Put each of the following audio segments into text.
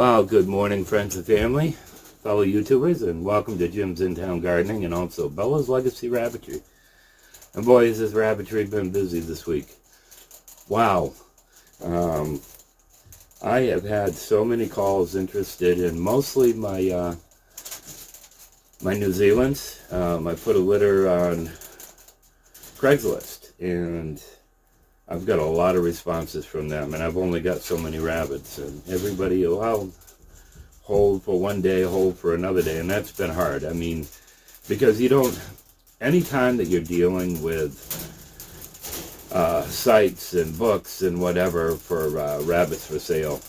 Well, good morning, friends and family, fellow YouTubers, and welcome to Jim's In Town Gardening and also Bella's Legacy Rabbitry. And boy, has this Rabbitry been busy this week. Wow. I have had so many calls interested in mostly my my New Zealands. I put a litter on Craigslist, and I've got a lot of responses from them, and I've only got so many rabbits, and everybody, well, hold for one day, hold for another day, and that's been hard. I mean, because you don't, anytime that you're dealing with sites and books and whatever for rabbits for sale,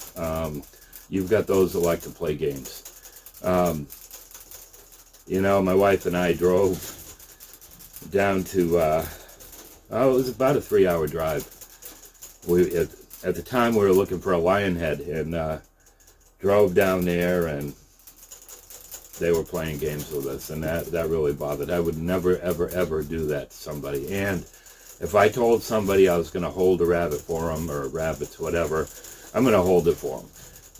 you've got those that like to play games. You know, my wife and I drove down to, it was about a 3-hour drive. At the time, we were looking for a lion head, and drove down there, and they were playing games with us, and that really bothered. I would never, ever, ever do that to somebody. And if I told somebody I was going to hold a rabbit for them, or rabbits, whatever, I'm going to hold it for them.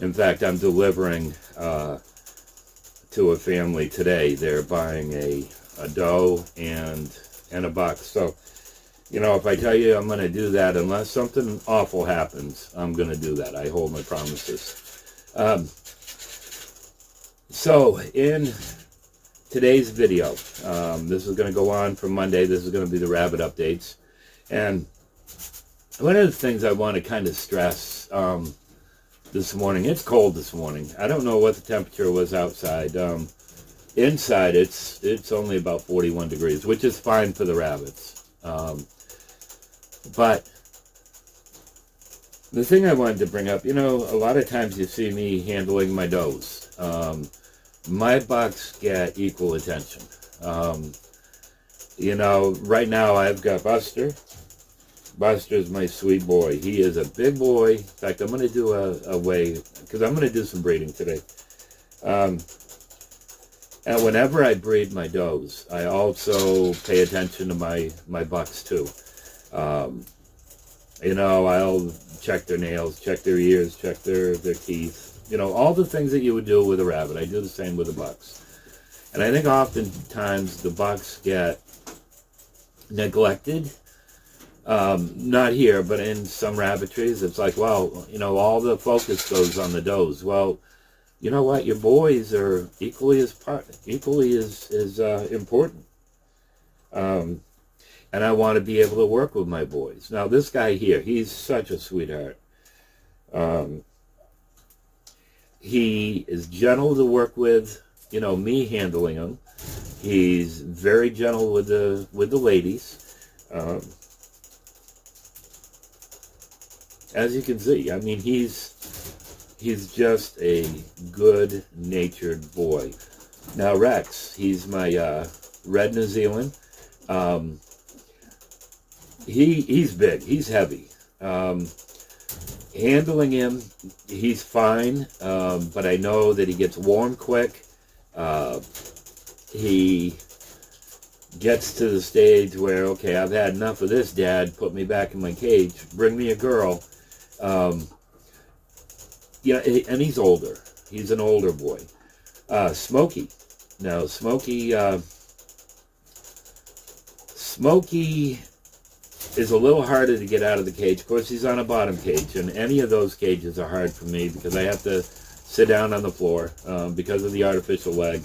In fact, I'm delivering to a family today. They're buying a doe and a buck. So, you know, if I tell you I'm going to do that, unless something awful happens, I'm going to do that. I hold my promises. So, in today's video, this is going to go on from Monday. This is going to be the rabbit updates. And one of the things I want to kind of stress this morning, it's cold this morning. I don't know what the temperature was outside. Inside, it's only about 41 degrees, which is fine for the rabbits. But the thing I wanted to bring up, you know, a lot of times you see me handling my does. My bucks get equal attention. You know, right now I've got Buster. Buster's my sweet boy. He is a big boy. In fact, I'm going to do a weigh, because I'm going to do some breeding today. And whenever I breed my does, I also pay attention to my bucks too. You know, I'll check their nails, check their ears, check their teeth. You know, all the things that you would do with a rabbit. I do the same with the bucks. And I think oftentimes the bucks get neglected. Not here, but in some rabbitries, it's like, well, you know, all the focus goes on the does. Well, you know what? Your boys are equally as important. And I want to be able to work with my boys. Now, this guy here, he's such a sweetheart. He is gentle to work with, you know, me handling him. He's very gentle with the ladies. As you can see, I mean, he's just a good-natured boy. Now, Rex, he's my red New Zealand. He's big. He's heavy. Handling him, he's fine, but I know that he gets warm quick. He gets to the stage where, okay, I've had enough of this, Dad. Put me back in my cage. Bring me a girl. Yeah, and he's older. He's an older boy. Smokey. Now, Smokey is a little harder to get out of the cage. Of course, he's on a bottom cage, and any of those cages are hard for me because I have to sit down on the floor because of the artificial leg.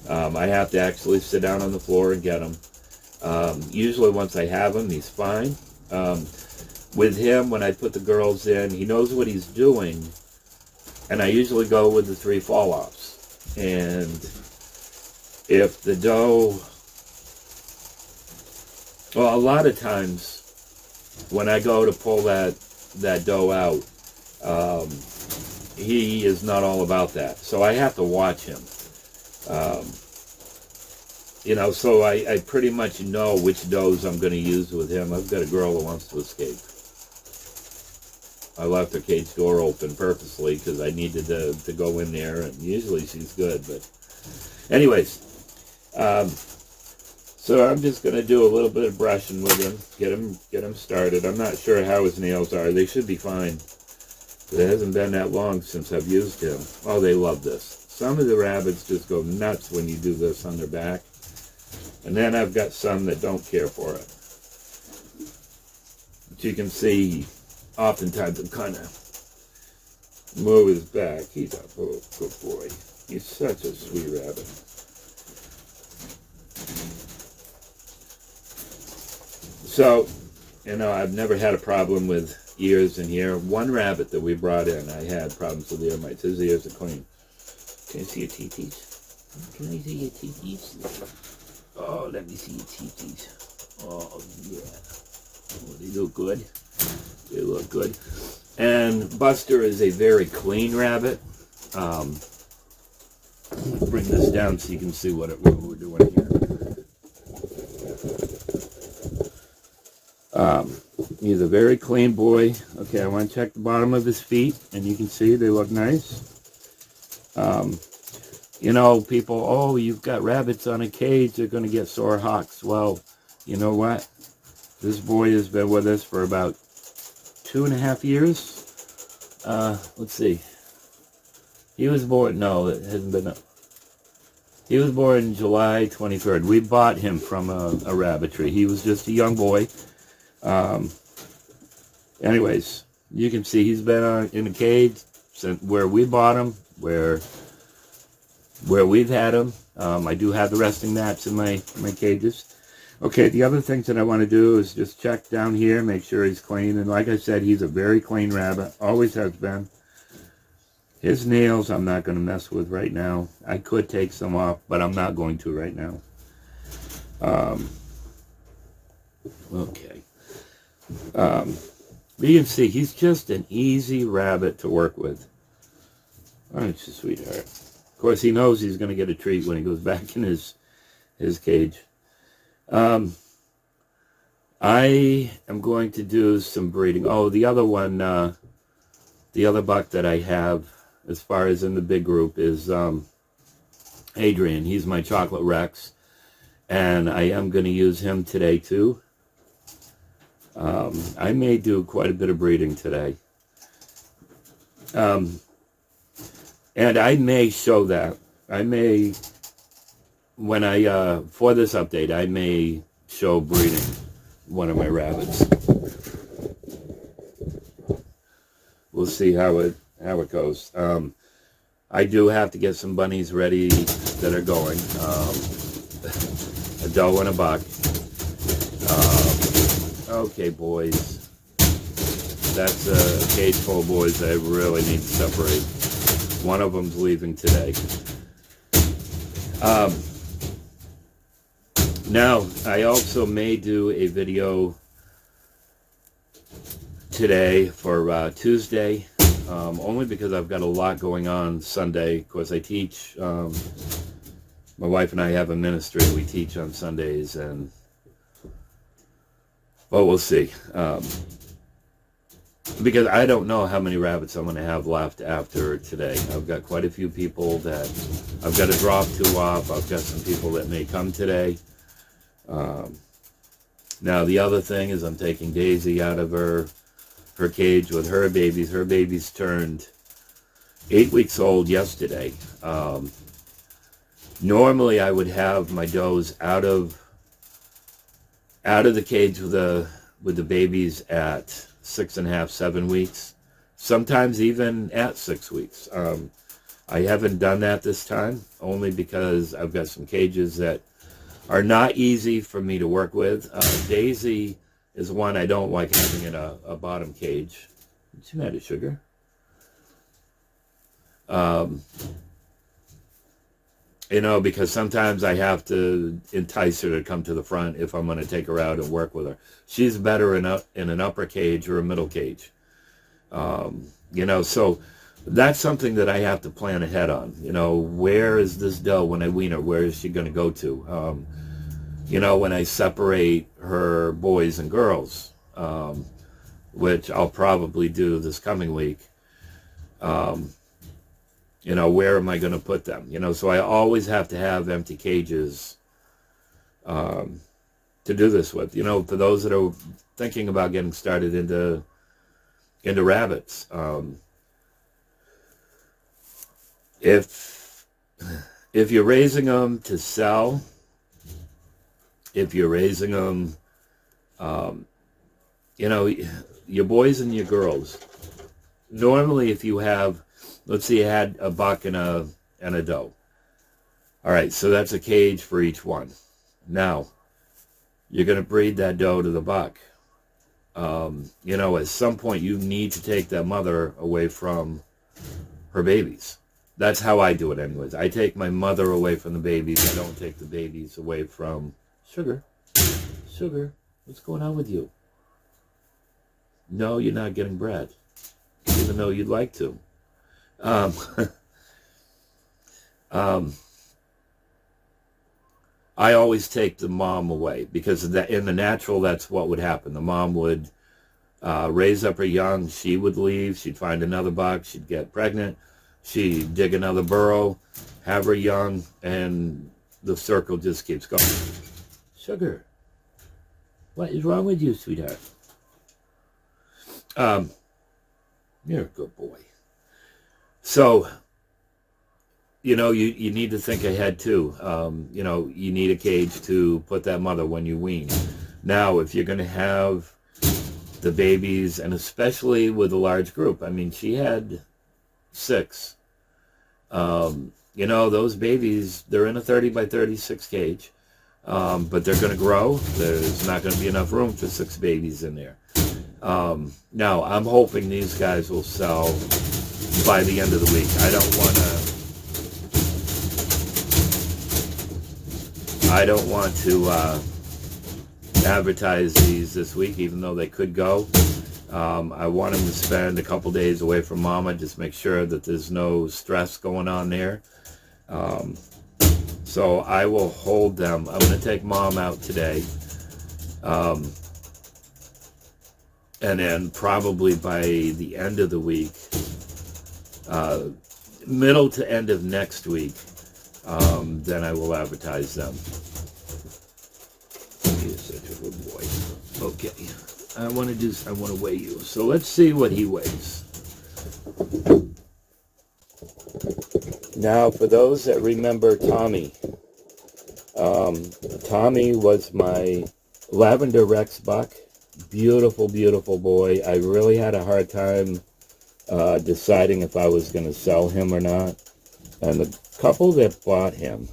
I have to actually sit down on the floor and get him. Usually once I have him, he's fine. With him, when I put the girls in, he knows what he's doing, and I usually go with the 3 fall-offs. And if the doe, well, a lot of times when I go to pull that doe out, he is not all about that. So I have to watch him. You know, so I pretty much know which does I'm going to use with him. I've got a girl that wants to escape. I left her cage door open purposely because I needed to go in there, and usually she's good. But anyways, so I'm just going to do a little bit of brushing with him, get him started. I'm not sure how his nails are. They should be fine. But it hasn't been that long since I've used him. Oh, they love this. Some of the rabbits just go nuts when you do this on their back. And then I've got some that don't care for it. But you can see, oftentimes I'm kind of move his back. He's a good boy. He's such a sweet rabbit. So, I've never had a problem with ears in here. One rabbit that we brought in, I had problems with ear mites. His ears are clean. Can I see your teethies? Can I see your teethies? Oh, let me see your teethies. Oh, yeah. Oh, they look good. They look good. And Buster is a very clean rabbit. Bring this down so you can see what we're doing here. He's a very clean boy. Okay, I want to check the bottom of his feet, and you can see they look nice. People, oh, you've got rabbits on a cage, they're going to get sore hocks. Well, you know what? This boy has been with us for about 2.5 years. Let's see. He was born, no, it hasn't been. He was born July 23rd. We bought him from a Rabbitry. He was just a young boy. Anyways, you can see he's been in a cage since where we bought him, where we've had him. I do have the resting mats in my cages. Okay, the other things that I want to do is just check down here, make sure he's clean. And like I said, he's a very clean rabbit, always has been. His nails I'm not going to mess with right now. I could take some off, but I'm not going to right now. Okay. You can see he's just an easy rabbit to work with. Aren't you, sweetheart? Of course, he knows he's going to get a treat when he goes back in his cage. I am going to do some breeding. Oh, the other one, the other buck that I have, as far as in the big group, is Adrian. He's my chocolate Rex, and I am going to use him today too. I may do quite a bit of breeding today. And I may show that. I may, when I, for this update, I may show breeding one of my rabbits. We'll see how it goes. I do have to get some bunnies ready that are going. A doe and a buck. Okay, boys. That's a cage full of boys I really need to separate. One of them's leaving today. Now, I also may do a video today for Tuesday, only because I've got a lot going on Sunday. Of course, I teach. My wife and I have a ministry. We teach on Sundays, and well, we'll see. Because I don't know how many rabbits I'm going to have left after today. I've got quite a few people that I've got to drop 2 off. I've got some people that may come today. Now, the other thing is I'm taking Daisy out of her cage with her babies. Her babies turned 8 weeks old yesterday. Normally, I would have my does out of the cage with the babies at 6.5, 7 weeks. Sometimes even at 6 weeks. I haven't done that this time, only because I've got some cages that are not easy for me to work with. Daisy is one I don't like having in a bottom cage. What's the matter, sugar? Because sometimes I have to entice her to come to the front if I'm going to take her out and work with her. She's better in an upper cage or a middle cage. So that's something that I have to plan ahead on. Where is this doe when I wean her? Where is she going to go to? When I separate her boys and girls, which I'll probably do this coming week, where am I going to put them? So I always have to have empty cages to do this with. For those that are thinking about getting started into rabbits, If you're raising them to sell, if you're raising them, you know, your boys and your girls. Normally, if you have, let's say you had a buck and a doe. All right, so that's a cage for each one. Now, you're going to breed that doe to the buck. You know, at some point, you need to take that mother away from her babies. That's how I do it anyways. I take my mother away from the babies. I don't take the babies away from... Sugar, what's going on with you? No, you're not getting bread, even though you'd like to. I always take the mom away because in the natural, that's what would happen. The mom would raise up her young. She would leave. She'd find another buck. She'd get pregnant. She'd dig another burrow, have her young, and the circle just keeps going. Sugar, what is wrong with you, sweetheart? You're a good boy. So, you know, you need to think ahead too. You know, you need a cage to put that mother when you wean. Now, if you're going to have the babies, and especially with a large group, I mean, she had 6. You know, those babies, they're in a 30 by 36 cage. But they're going to grow. There's not going to be enough room for 6 babies in there. Now, I'm hoping these guys will sell by the end of the week. I don't want to advertise these this week, even though they could go. I want them to spend a couple days away from Mama, just make sure that there's no stress going on there. So I will hold them. I'm going to take Mom out today. And then probably by the end of the week, middle to end of next week, then I will advertise them. You're such a good boy. Okay. I want to weigh you. So let's see what he weighs. Now, for those that remember Tommy, Tommy was my Lavender Rex buck. Beautiful, beautiful boy. I really had a hard time deciding if I was going to sell him or not. And the couple that bought him,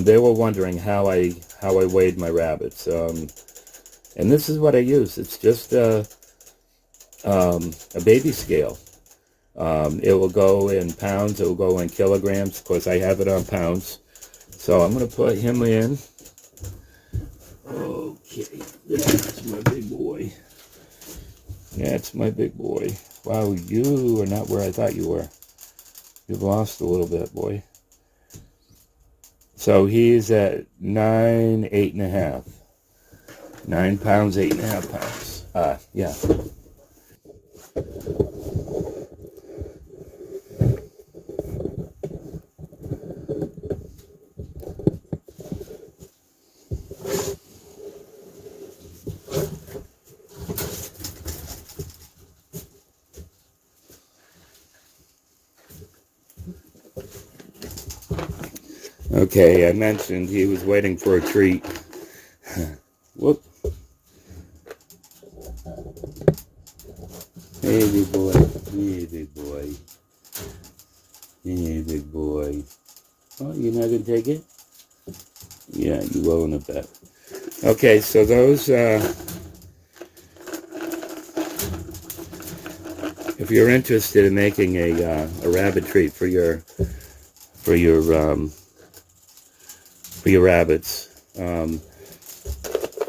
they were wondering how I weighed my rabbits. And this is what I use. It's just a baby scale. It will go in pounds. It will go in kilograms. Of course, I have it on pounds. So I'm going to put him in. Okay, that's my big boy. That's my big boy. Wow, you are not where I thought you were. You've lost a little bit, boy. So he's at 9, 8.5. 9 pounds, 8.5 pounds. Yeah. Okay, I mentioned he was waiting for a treat. Whoop. Hey, big boy. Hey, big boy. Hey, big boy. Oh, you're not going to take it? Yeah, you will in a bit. Okay, so those, if you're interested in making a rabbit treat for your rabbits,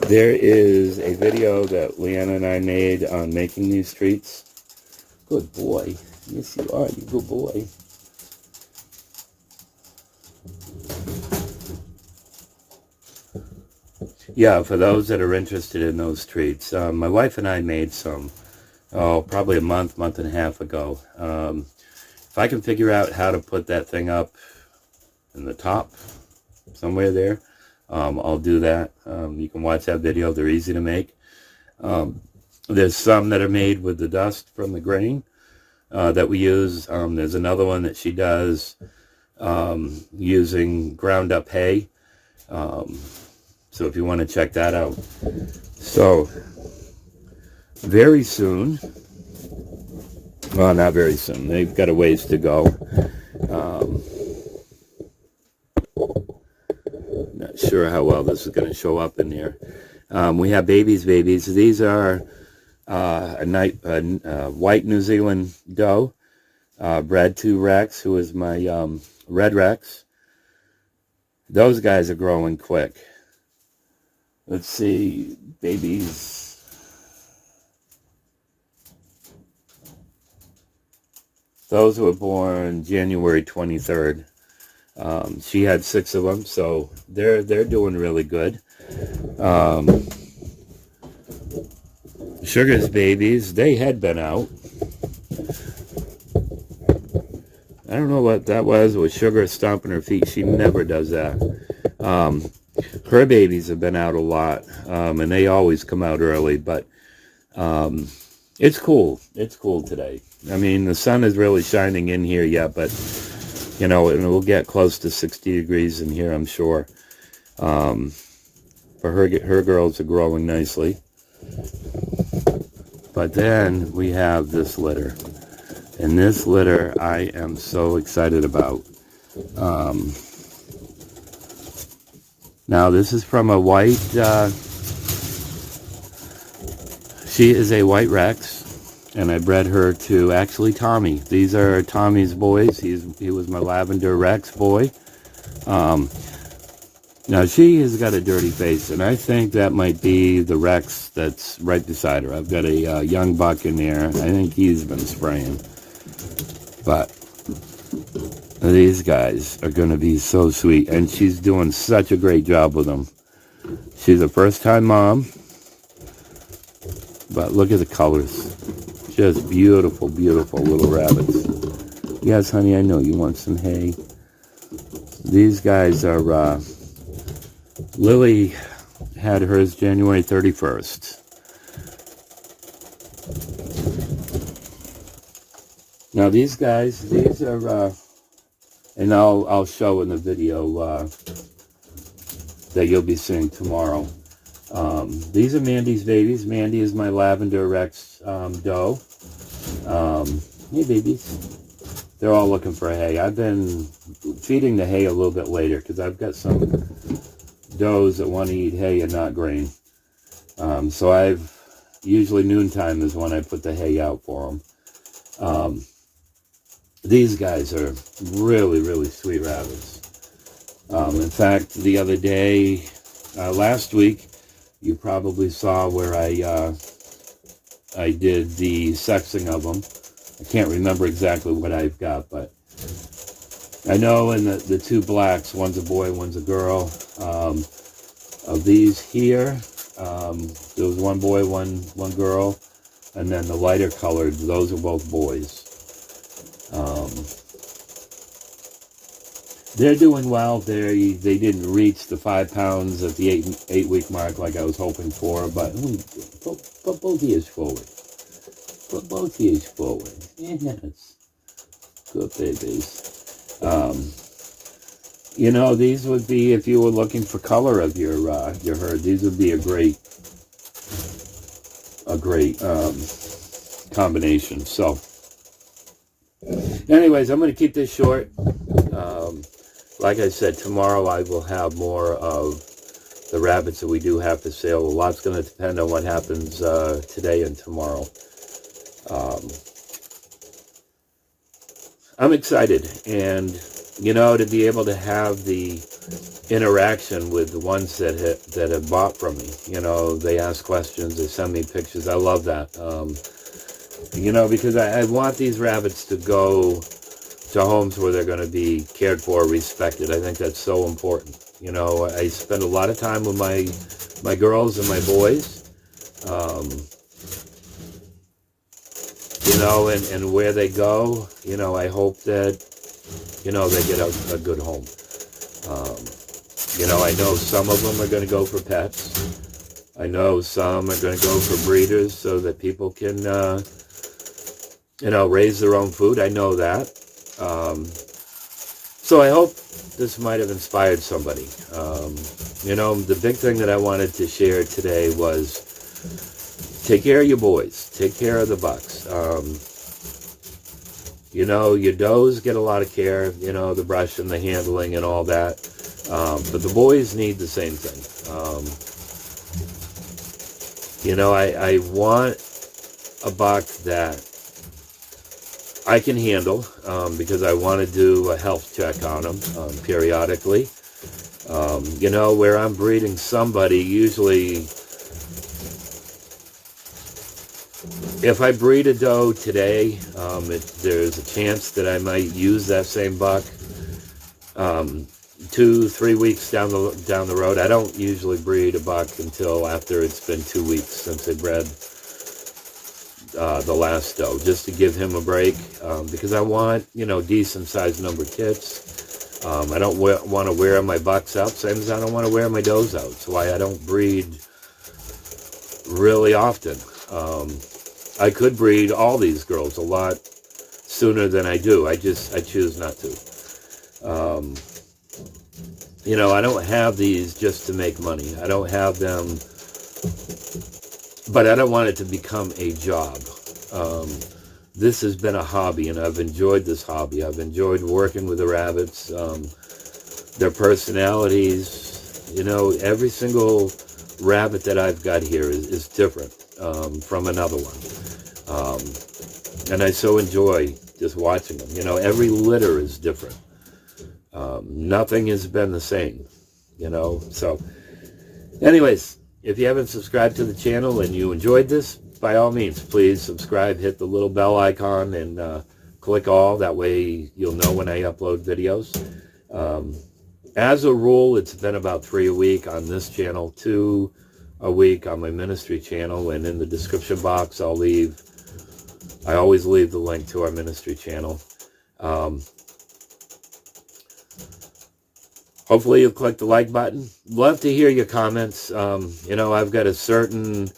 there is a video that Leanna and I made on making these treats. Good boy. Yes, you are. You good boy. Yeah, for those that are interested in those treats, my wife and I made some, probably a month and a half ago. If I can figure out how to put that thing up in the top, somewhere there, I'll do that. You can watch that video. They're easy to make. There's some that are made with the dust from the grain. that we use. There's another one that she does using ground up hay. So if you want to check that out. So very soon, well, not very soon, they've got a ways to go. Not sure how well this is going to show up in here. We have babies. These are a white New Zealand doe, bred to Rex, who is my red Rex. Those guys are growing quick. Let's see, babies. Those were born January 23rd. She had 6 of them, so they're doing really good. Sugar's babies, they had been out. I don't know what that was with Sugar stomping her feet. She never does that. Her babies have been out a lot, and they always come out early, but it's cool. It's cool today. I mean, the sun is really shining in here yet, but, you know, it will get close to 60 degrees in here, I'm sure. But her girls are growing nicely. But then we have this litter. And this litter I am so excited about. Now, this is from a white, she is a white Rex, and I bred her to actually Tommy. These are Tommy's boys. He was my lavender Rex boy. Now, she has got a dirty face, and I think that might be the Rex that's right beside her. I've got a young buck in there. I think he's been spraying. But these guys are going to be so sweet, and she's doing such a great job with them. She's a first-time mom, but look at the colors. Just beautiful, beautiful little rabbits. Yes, honey, I know you want some hay. These guys are, Lily had hers January 31st. Now these guys, these are, and I'll show in the video that you'll be seeing tomorrow. These are Mandy's babies. Mandy is my lavender Rex doe. Hey babies. They're all looking for hay. I've been feeding the hay a little bit later because I've got some does that want to eat hay and not grain. So usually noontime is when I put the hay out for them. These guys are really, really sweet rabbits. In fact, the other day, last week, you probably saw where I did the sexing of them. I can't remember exactly what I've got, but I know in the 2 blacks, one's a boy, one's a girl. Of these here, there was 1 boy, one girl, and then the lighter colored, those are both boys. They're doing well. They didn't reach the 5 pounds at the 8-week mark like I was hoping for, but put both ears forward. Put both ears forward. Yes. Good babies. You know, these would be, if you were looking for color of your herd, these would be a great combination. So, anyways, I'm going to keep this short. Like I said, tomorrow I will have more of the rabbits that we do have for sale. A lot's going to depend on what happens today and tomorrow. I'm excited, and you know, to be able to have the interaction with the ones that have bought from me. You know, they ask questions, they send me pictures. I love that. You know, because I want these rabbits to go to homes where they're going to be cared for, respected. I think that's so important. You know, I spend a lot of time with my girls and my boys. You know, and where they go, you know, I hope that, you know, they get a good home. You know, I know some of them are going to go for pets. I know some are going to go for breeders so that people can raise their own food. I know that. So I hope this might have inspired somebody. The big thing that I wanted to share today was take care of your boys. Take care of the bucks. Your does get a lot of care, the brush and the handling and all that. But the boys need the same thing. I want a buck that I can handle because I want to do a health check on them periodically. Where I'm breeding somebody, usually if I breed a doe today, there's a chance that I might use that same buck 2-3 weeks down the road. I don't usually breed a buck until after it's been 2 weeks since I bred the last doe, just to give him a break, because I want, decent sized number kits. I don't want to wear my bucks out, same as I don't want to wear my does out. That's why I don't breed really often. I could breed all these girls a lot sooner than I do. I choose not to. I don't have these just to make money. I don't have them, but I don't want it to become a job. This has been a hobby, and I've enjoyed this hobby. I've enjoyed working with the rabbits, their personalities. Every single rabbit that I've got here is different from another one. And I so enjoy just watching them. Every litter is different. Nothing has been the same, So, anyways, if you haven't subscribed to the channel and you enjoyed this, by all means, please subscribe, hit the little bell icon, and click all. That way you'll know when I upload videos. As a rule, it's been about 3 a week on this channel, 2 a week on my ministry channel, and in the description box I always leave the link to our ministry channel. Hopefully you'll click the like button. Love to hear your comments. I've got a certain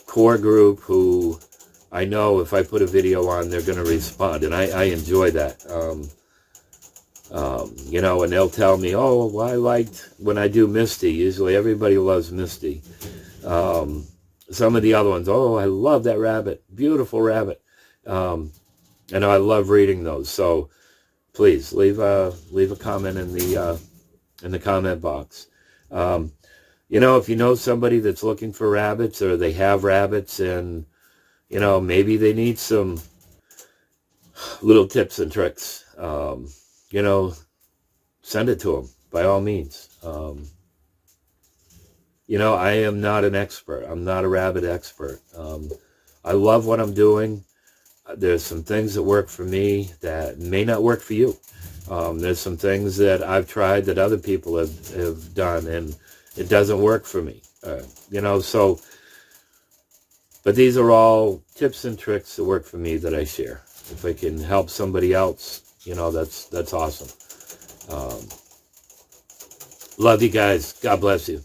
core group who I know if I put a video on, they're going to respond, and I enjoy that. And they'll tell me, oh, well, I liked when I do Misty. Usually everybody loves Misty. Some of the other ones, oh, I love that rabbit. Beautiful rabbit. I love reading those. So please leave a comment in the comment box. If you know somebody that's looking for rabbits, or they have rabbits, and maybe they need some little tips and tricks, send it to them by all means. I am not an expert. I'm not a rabbit expert. I love what I'm doing. There's some things that work for me that may not work for you. There's some things that I've tried that other people have done, and it doesn't work for me. But these are all tips and tricks that work for me that I share. If I can help somebody else, that's awesome. Love you guys. God bless you.